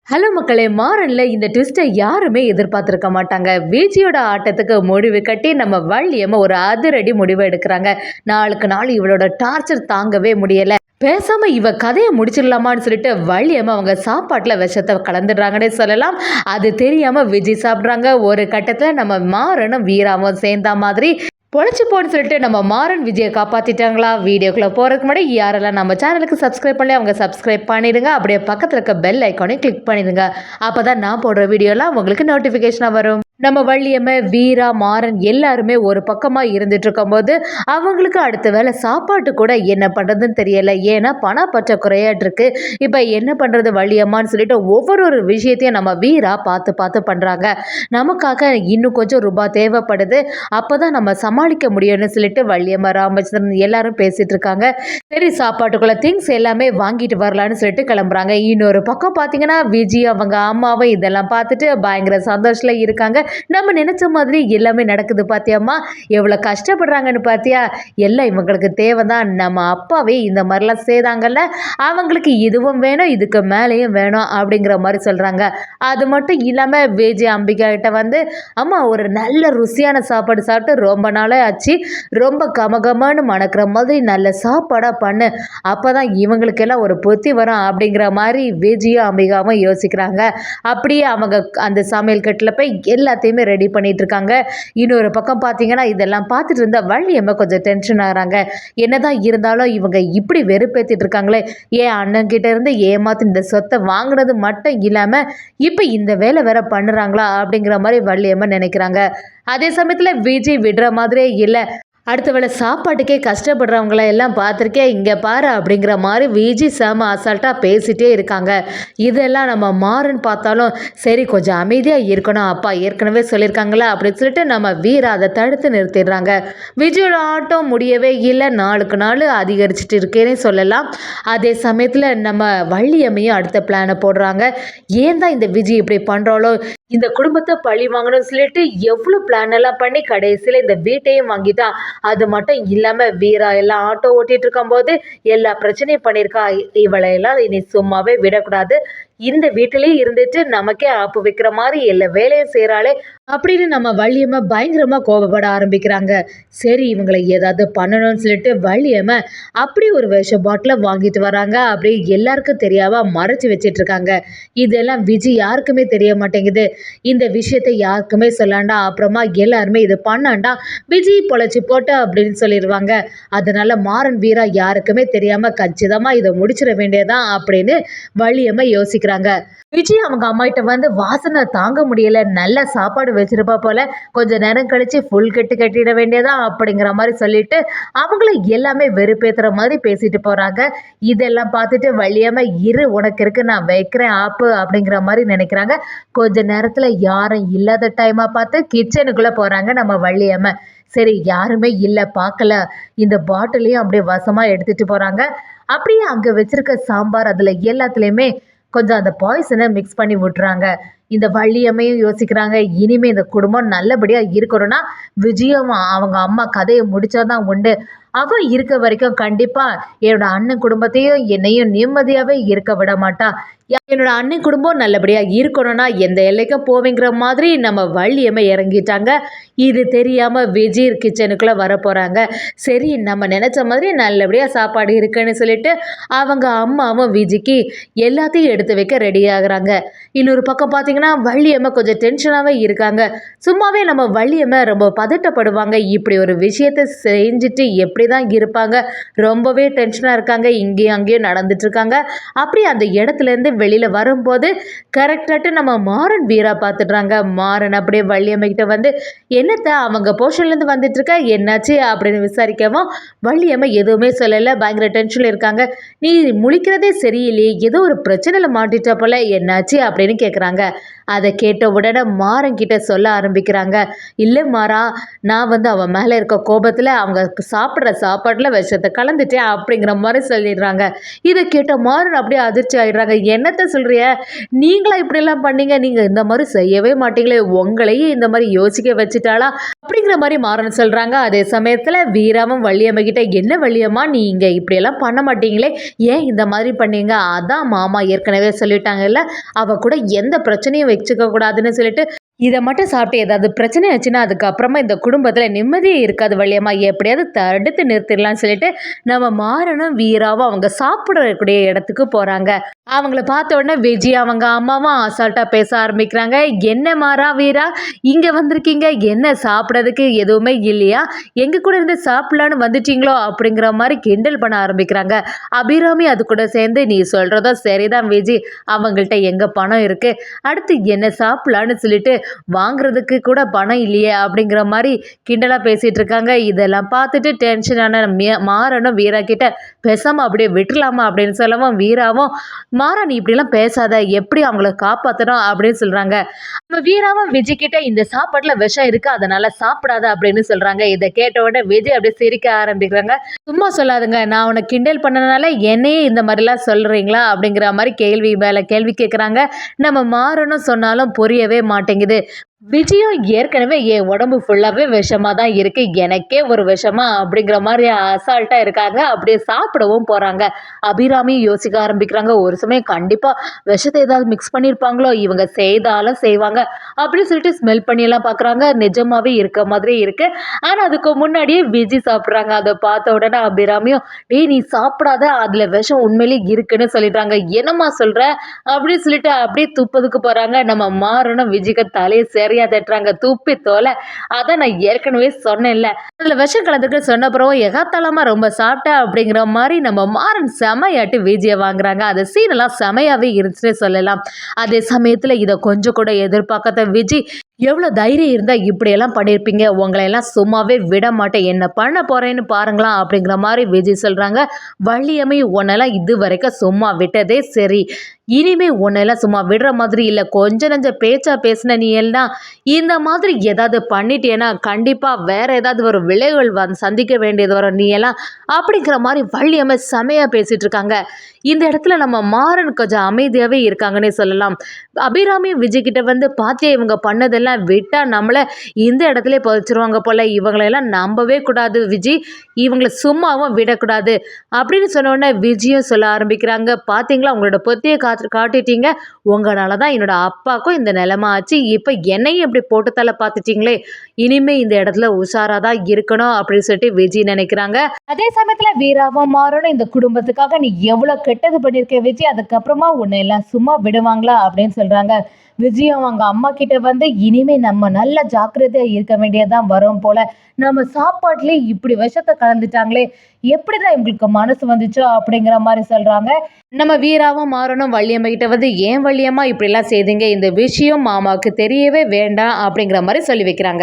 Hello மக்களே, மாறன்ல இந்த ட்விஸ்ட்டை யாருமே எதிர்பார்த்திருக்க மாட்டாங்க. விஜியோட ஆட்டத்துக்கு முடிவு கட்டி நம்ம வள்ளியம்மா ஒரு அதிரடி முடிவு எடுக்கிறாங்க. நாளுக்கு நாள் இவளோட டார்ச்சர் தாங்கவே முடியல. பேசாம இவ கதையை முடிச்சிடலாமான்னு சொல்லிட்டு வள்ளியம்மா அவங்க சாப்பாட்டுல விஷத்தை கலந்துடுறாங்கன்னே சொல்லலாம். அது தெரியாம விஜி சாப்பிட்றாங்க. ஒரு கட்டத்துல நம்ம மாறனும் வீராவும் சேர்ந்தா மாதிரி பொழைச்சு போன்னு சொல்லிட்டு நம்ம மாறன் விஜயை காப்பாத்திட்டாங்களா? வீடியோக்குள்ள போறதுக்கு முன்னாடி யாரெல்லாம் நம்ம சேனலுக்கு சப்ஸ்கிரைப் பண்ணி அவங்க சப்ஸ்கிரைப் பண்ணிடுங்க. அப்படியே பக்கத்துல இருக்க பெல் ஐக்கானையும் கிளிக் பண்ணிடுங்க. அப்பதான் நான் போடுற வீடியோலாம் உங்களுக்கு நோட்டிபிகேஷனா வரும். நம்ம வள்ளியம்மை, வீரா, மாறன் எல்லாருமே ஒரு பக்கமா இருந்துட்டு இருக்கும்போது அவங்களுக்கு அடுத்த வேலை சாப்பாட்டு கூட என்ன பண்றதுன்னு தெரியல. ஏன்னா பண பற்றாக்குறையாட்டு இருக்கு. இப்ப என்ன பண்றது வள்ளியம்மான்னு சொல்லிட்டு ஒவ்வொரு விஷயத்தையும் நம்ம வீரா பார்த்து பார்த்து பண்றாங்க. நமக்காக இன்னும் கொஞ்சம் ரூபாய் தேவைப்படுது, அப்பதான் நம்ம சமாளிக்க முடியும்னு சொல்லிட்டு வள்ளியம்மா, ராமச்சந்திரன் எல்லாரும் பேசிட்டு இருக்காங்க. சரி, சாப்பாட்டுக்குள்ள திங்ஸ் எல்லாமே வாங்கிட்டு வரலான்னு சொல்லிட்டு கிளம்புறாங்க. இன்னொரு பக்கம் பாத்தீங்கன்னா விஜி அவங்க அம்மாவும் இதெல்லாம் பார்த்துட்டு பயங்கர சந்தோஷத்துல இருக்காங்க. நம்ம நினைச்ச மாதிரி எல்லாமே நடக்குது பாத்தியாம்மா, எவ்வளவு கஷ்டப்படுறாங்கன்னு பாத்தியா, எல்லாம் இவங்களுக்கு தேவைதான். நம்ம அப்பாவே இந்த மாதிரிலாம் செய்தாங்கல்ல, அவங்களுக்கு இதுவும் வேணும் இதுக்கு மேலேயும் வேணும் அப்படிங்கிற மாதிரி சொல்றாங்க. அது மட்டும் இல்லாம விஜய் அம்பிகா கிட்ட வந்து, அம்மா ஒரு நல்ல ருசியான சாப்பாடு சாப்பிட்டு ரொம்ப நாளே ஆச்சு, ரொம்ப கமகமான்னு மணக்கிற மாதிரி நல்ல சாப்பாடா பண்ணு, அப்பதான் இவங்களுக்கெல்லாம் ஒரு புத்தி வரும் அப்படிங்கிற மாதிரி விஜயும் அம்பிகாவும் யோசிக்கிறாங்க. அப்படியே அவங்க அந்த சமையல் கட்டில் போய் எல்லாத்தையுமே ரெடி பண்ணிட்டு இருக்காங்க. இன்னொரு பக்கம் பார்த்தீங்கன்னா இதெல்லாம் பார்த்துட்டு இருந்த வள்ளியம்மா கொஞ்சம் டென்ஷன் ஆகிறாங்க. என்னதான் இருந்தாலும் இவங்க இப்படி வெறுப்பேற்றிட்டு இருக்காங்களே, ஏன் அண்ணன் கிட்ட இருந்து ஏமாத்தி இந்த சொத்தை வாங்கினது மட்டும் இல்லாமல் இப்போ இந்த வேலை வேற பண்ணுறாங்களா அப்படிங்கிற மாதிரி வள்ளியம்மா நினைக்கிறாங்க. அதே சமயத்தில் விஜய் விடுற மாதிரியே இல்லை. அடுத்த வேளை சாப்பாட்டுக்கே கஷ்டப்படுறவங்கள எல்லாம் பார்த்துருக்கேன், இங்கே பாரு அப்படிங்கிற மாதிரி விஜி செம அசால்ட்டாக பேசிகிட்டே இருக்காங்க. இதெல்லாம் நம்ம மாறன் பார்த்தாலும் சரி கொஞ்சம் அமைதியாக இருக்கணும், அப்பா ஏற்கனவே சொல்லியிருக்காங்களா அப்படின்னு சொல்லிட்டு நம்ம வீரா அதை தடுத்து நிறுத்திடுறாங்க. விஜயோட ஆட்டம் முடியவே இல்லை, நாளுக்கு நாள் அதிகரிச்சுட்டு இருக்கேன்னே சொல்லலாம். அதே சமயத்தில் நம்ம வள்ளியம்மையும் அடுத்த பிளானை போடுறாங்க. ஏன் தான் இந்த விஜய் இப்படி பண்ணுறாளோ, இந்த குடும்பத்தை பழி வாங்கணும்னு சொல்லிட்டு எவ்வளோ பிளான் எல்லாம் பண்ணி கடைசியில் இந்த வீட்டையும் வாங்கிட்டா. அது மட்டும் இல்லாம வீரா எல்லாம் ஆட்டோ ஓட்டிட்டு இருக்கும் போது எல்லா பிரச்சனையும் பண்ணியிருக்கா. இவளை எல்லாம் இனி சும்மாவே விடக்கூடாது, இந்த வீட்டிலேயே இருந்துட்டு நமக்கே ஆப்பு வைக்கிற மாதிரி எல்லா வேலையும் செய்கிறாளே அப்படின்னு நம்ம வள்ளியம்மா பயங்கரமா கோபப்பட ஆரம்பிக்கிறாங்க. சரி இவங்களை ஏதாவது பண்ணணும்னு சொல்லிட்டு வள்ளியம்மா அப்படி ஒரு விஷ பாட்டில வாங்கிட்டு வராங்க. அப்படி எல்லாருக்கும் தெரியாம மறைச்சு வச்சிட்டு இருக்காங்க. இதெல்லாம் விஜய் யாருக்குமே தெரிய மாட்டேங்குது. இந்த விஷயத்தை யாருக்குமே சொல்லாண்டா, அப்புறமா எல்லாருமே இது பண்ணாண்டா விஜய் பொழைச்சி போட்டு அப்படின்னு சொல்லிடுவாங்க. அதனால மாறன் வீரா யாருக்குமே தெரியாம கச்சிதமா இதை முடிச்சிட வேண்டியதான் அப்படின்னு வள்ளியம்மா யோசிக்கிறாங்க. விஜய் அவங்க அம்மா கிட்ட வந்து வாசனை தாங்க முடியல, நல்ல சாப்பாடு வச்சிருப்பா போல, கொஞ்ச நேரம் கழிச்சு ஃபுல் கட்டு கட்டிட வேண்டியதா அப்படிங்கிற மாதிரி சொல்லிட்டு அவங்கள எல்லாமே வெறுப்பேத்துற மாதிரி பேசிட்டு போறாங்க. இதெல்லாம் பார்த்துட்டு வள்ளியம்மா இரு உனக்கு இருக்கு நான் வைக்கிறேன் ஆப்பு அப்படிங்கிற மாதிரி நினைக்கிறாங்க. கொஞ்ச நேரத்துல யாரும் இல்லாத டைமா பார்த்து கிச்சனுக்குள்ள போறாங்க நம்ம வள்ளியம்மா. சரி யாருமே இல்லை பார்க்கல, இந்த பாட்டிலையும் அப்படியே வசமா எடுத்துட்டு போறாங்க. அப்படியே அங்க வச்சிருக்க சாம்பார் அதுல எல்லாத்துலயுமே கொஞ்சம் அந்த பாய்சனை மிக்ஸ் பண்ணி விட்டுறாங்க. இந்த வள்ளியம்மையும் யோசிக்கிறாங்க, இனிமே இந்த குடும்பம் நல்லபடியா இருக்கணும்னா விஜயம் அவங்க அம்மா கதையை முடிச்சாதான் உண்டு. அவ இருக்க வரைக்கும் கண்டிப்பா என்னோட அண்ணன் குடும்பத்தையும் என்னையும் நிம்மதியாவே இருக்க விட மாட்டா. என்னோட அண்ணன் குடும்பம் நல்லபடியா இருக்கணும்னா எந்த எல்லைக்கும் போவேங்கிற மாதிரி நம்ம வள்ளியம்மை இறங்கிட்டாங்க. இது தெரியாம விஜய் கிச்சனுக்குள்ள வர போறாங்க. சரி நம்ம நினைச்ச மாதிரி நல்லபடியா சாப்பாடு இருக்குன்னு சொல்லிட்டு அவங்க அம்மாவும் விஜய்க்கு எல்லாத்தையும் எடுத்து வைக்க ரெடி ஆகுறாங்க. இன்னொரு பக்கம் பார்த்தீங்கன்னா வள்ளியம்மை கொஞ்சம் டென்ஷனாகவே இருக்காங்க. சும்மாவே நம்ம வள்ளியம்மை ரொம்ப பதட்டப்படுவாங்க. இப்படி ஒரு விஷயத்தை செஞ்சுட்டு எப்படி தான் இருப்பாங்க, ரொம்பவே டென்ஷனாக இருக்காங்க. இங்கேயும் அங்கேயும் நடந்துட்டு இருக்காங்க. அப்படி அந்த இடத்துலேருந்து வெளியில் வரும்போது கரெக்டாட்டு நம்ம மாறன் வீரா பார்த்துடுறாங்க. மாறன் அப்படியே வள்ளியம்மை கிட்ட வந்து என்னத்த அவங்க போர்ஷன்லேருந்து வந்துட்டு இருக்க என்னாச்சு அப்படின்னு விசாரிக்கவும் வள்ளியம்மை எதுவுமே சொல்லலை, பயங்கர டென்ஷனில் இருக்காங்க. நீ முழிக்கிறதே சரியில்லையே, ஏதோ ஒரு பிரச்சனையில் மாட்டிட்ட போல, என்னாச்சு அப்படின்னு கேட்குறாங்க. அதை கேட்ட உடனே மாறன் கிட்ட சொல்ல ஆரம்பிக்கிறாங்க. இல்லை மாறா, நான் வந்து அவன் மேலே இருக்க கோபத்தில் அவங்க சாப்பிட்ற சாப்பாட்டில் விஷத்தை கலந்துட்டேன் அப்படிங்கிற மாதிரி சொல்லிடுறாங்க. இதை கேட்ட மாறன் அப்படியே அதிர்ச்சி ஆயிடுறாங்க. என்னத்த சொல்றிய, நீங்களா இப்படியெல்லாம் பண்ணீங்க, நீங்கள் இந்த மாதிரி செய்யவே மாட்டீங்களே, உங்களையே இந்த மாதிரி யோசிக்க வச்சுட்டாளா அப்படிங்கிற மாதிரி மாறன் சொல்கிறாங்க. அதே சமயத்தில் வீராவும் வள்ளியம்மா கிட்ட, என்ன வள்ளியம்மா நீங்கள் இப்படியெல்லாம் பண்ண மாட்டீங்களே, ஏன் இந்த மாதிரி பண்ணீங்க, அதான் மாமா ஏற்கனவே சொல்லிட்டாங்கல்ல, அவ கூட எந்த பிரச்சனையும் வச்சுக்க கூடாதுன்னு சொல்லிட்டு இதை மட்டும் சாப்பிட்டு ஏதாவது பிரச்சனை ஆச்சுன்னா அதுக்கப்புறமா இந்த குடும்பத்தில் நிம்மதியே இருக்காது வள்ளியம்மா, எப்படியாவது தடுத்து நிறுத்திடலாம்னு சொல்லிட்டு நம்ம மாறனும் வீராவும் அவங்க சாப்பிடக்கூடிய இடத்துக்கு போகிறாங்க. அவங்கள பார்த்த உடனே விஜய் அவங்க அம்மாவும் அசால்ட்டாக பேச ஆரம்பிக்கிறாங்க. என்ன மாறா வீரா, இங்கே வந்திருக்கீங்க, என்ன சாப்பிட்றதுக்கு எதுவுமே இல்லையா, எங்கள் கூட இருந்து சாப்பிட்லான்னு வந்துட்டீங்களோ அப்படிங்கிற மாதிரி கிண்டல் பண்ண ஆரம்பிக்கிறாங்க. அபிராமி அது கூட சேர்ந்து, நீ சொல்கிறதோ சரிதான் விஜய், அவங்கள்ட்ட எங்கே பணம் இருக்குது, அடுத்து என்ன சாப்பிட்லான்னு சொல்லிட்டு வாங்குறதுக்கு கூட பணம் இல்லையே அப்படிங்கிற மாதிரி கிண்டலாக பேசிகிட்டு இருக்காங்க. இதெல்லாம் பார்த்துட்டு டென்ஷனான மாறனும் வீரா கிட்ட, பேசாமல் அப்படியே விட்டுலாமா அப்படின்னு சொல்லவும் வீராவும், மாறா நீ இப்படிலாம் பேசாத, எப்படி அவங்கள காப்பாற்றணும் அப்படின்னு சொல்கிறாங்க. நம்ம வீராவும் விஜய் கிட்ட, இந்த சாப்பாட்டில் விஷம் இருக்குது அதனால் சாப்பிடாத அப்படின்னு சொல்கிறாங்க. இதை கேட்ட உடனே விஜய் அப்படியே சிரிக்க ஆரம்பிக்கிறாங்க. சும்மா சொல்லாதுங்க, நான் உன்னை கிண்டல் பண்ணனால என்னையே இந்த மாதிரிலாம் சொல்கிறீங்களா அப்படிங்கிற மாதிரி கேள்வி மேலே கேள்வி கேட்குறாங்க. நம்ம மாறனும் சொன்னாலும் புரியவே மாட்டேங்குது. விஜயும் ஏற்கனவே என் உடம்பு ஃபுல்லாகவே விஷமாக தான் இருக்குது, எனக்கே ஒரு விஷமா அப்படிங்கிற மாதிரி அசால்ட்டாக இருக்காங்க. அப்படியே சாப்பிடவும் போகிறாங்க. அபிராமியும் யோசிக்க ஆரம்பிக்கிறாங்க. ஒரு சமயம் கண்டிப்பாக விஷத்தை ஏதாவது மிக்ஸ் பண்ணியிருப்பாங்களோ, இவங்க செய்தாலும் செய்வாங்க அப்படின்னு சொல்லிட்டு ஸ்மெல் பண்ணியெல்லாம் பார்க்குறாங்க. நிஜமாகவே இருக்க மாதிரி இருக்குது. ஆனால் அதுக்கு முன்னாடியே விஜய் சாப்பிட்றாங்க. அதை பார்த்த உடனே அபிராமியும், டேய் நீ சாப்பிடாத, அதில் விஷம் உண்மையிலேயே இருக்குன்னு சொல்லிடுறாங்க. என்னம்மா சொல்கிற அப்படின்னு சொல்லிட்டு அப்படியே துப்பதுக்கு போகிறாங்க. நம்ம மாறனும் விஜய்க்கு தலையை சரியா தட்டுறாங்க. துப்பி தோலை, அதை நான் ஏற்கனவே சொன்னேன்ல, அதில் விஷம் கலந்துக்கு சொன்ன அப்புறம் எகாத்தலமாக ரொம்ப சாப்பிட்டேன் அப்படிங்கிற மாதிரி நம்ம மாறன் செமையாட்டி விஜயை வாங்குறாங்க. அந்த சீனெல்லாம் செமையாகவே இருந்துச்சுன்னு சொல்லலாம். அதே சமயத்தில் இதை கொஞ்சம் கூட எதிர்பார்க்காத விஜய், எவ்வளோ தைரியம் இருந்தால் இப்படியெல்லாம் பண்ணியிருப்பீங்க, உங்களையெல்லாம் சும்மாவே விட மாட்டேன், என்ன பண்ண போகிறேன்னு பாருங்களா அப்படிங்கிற மாதிரி விஜய் சொல்கிறாங்க. வள்ளியம்மை, உன்னெல்லாம் இது வரைக்கும் சும்மா விட்டதே சரி, இனிமே உன்னெல்லாம் சும்மா விடுற மாதிரி இல்லை, கொஞ்ச நஞ்ச பேச்சா பேசின நீ எல்லாம் இந்த மாதிரி ஏதாவது பண்ணிட்டேன்னா கண்டிப்பாக வேற ஏதாவது ஒரு விளைவுகள் சந்திக்க வேண்டியது வரும் நீ எல்லாம் அப்படிங்கிற மாதிரி வள்ளியம்மை செமையாக பேசிகிட்டு இருக்காங்க. இந்த இடத்துல நம்ம மாறன் கொஞ்சம் அமைதியாகவே இருக்காங்கன்னே சொல்லலாம். அபிராமி விஜய் கிட்ட வந்து, பாத்தியா இவங்க பண்ணதெல்லாம் விட்டால் நம்மளை இந்த இடத்துல புதைச்சிருவாங்க போல், இவங்களெல்லாம் நம்பவே கூடாது விஜய், இவங்களை சும்மாவும் விடக்கூடாது அப்படின்னு சொன்னோடனே விஜயும் சொல்ல ஆரம்பிக்கிறாங்க. பார்த்தீங்களா உங்களோட பொத்தியை காட்டிட்டீங்க, உங்களால தான் என்னோட அப்பாவுக்கும் இந்த நிலைமை ஆச்சு, இப்போ என்னையும் இப்படி போட்டு தலை பார்த்துட்டீங்களே, இனிமே இந்த இடத்துல உஷாராக தான் இருக்கணும் அப்படின்னு சொல்லிட்டு விஜய் நினைக்கிறாங்க. அதே சமயத்தில் வீராவும் மாறனும், இந்த குடும்பத்துக்காக நீ எவ்வளோ கெட்டது பண்ணியிருக்க விஜய், அதுக்கப்புறமா உன்னை எல்லாம் சும்மா விடுவாங்களா அப்படின்னு சொல்கிறாங்க. விஜயம் அவங்க அம்மா கிட்ட வந்து, இனிமே நம்ம நல்ல ஜாக்கிரதையாக இருக்க வேண்டியதான் வரும் போல, நம்ம சாப்பாட்டுலேயே இப்படி விஷத்தை கலந்துட்டாங்களே, எப்படிதான் இவங்களுக்கு மனசு வந்துச்சோ அப்படிங்கிற மாதிரி சொல்கிறாங்க. நம்ம வீராவும் மாறனும் வள்ளியம்மா கிட்ட வந்து, ஏன் வள்ளியம்மா இப்படிலாம் செய்தீங்க, இந்த விஷயம் மாமாவுக்கு தெரியவே வேண்டாம் அப்படிங்கிற மாதிரி சொல்லி வைக்கிறாங்க.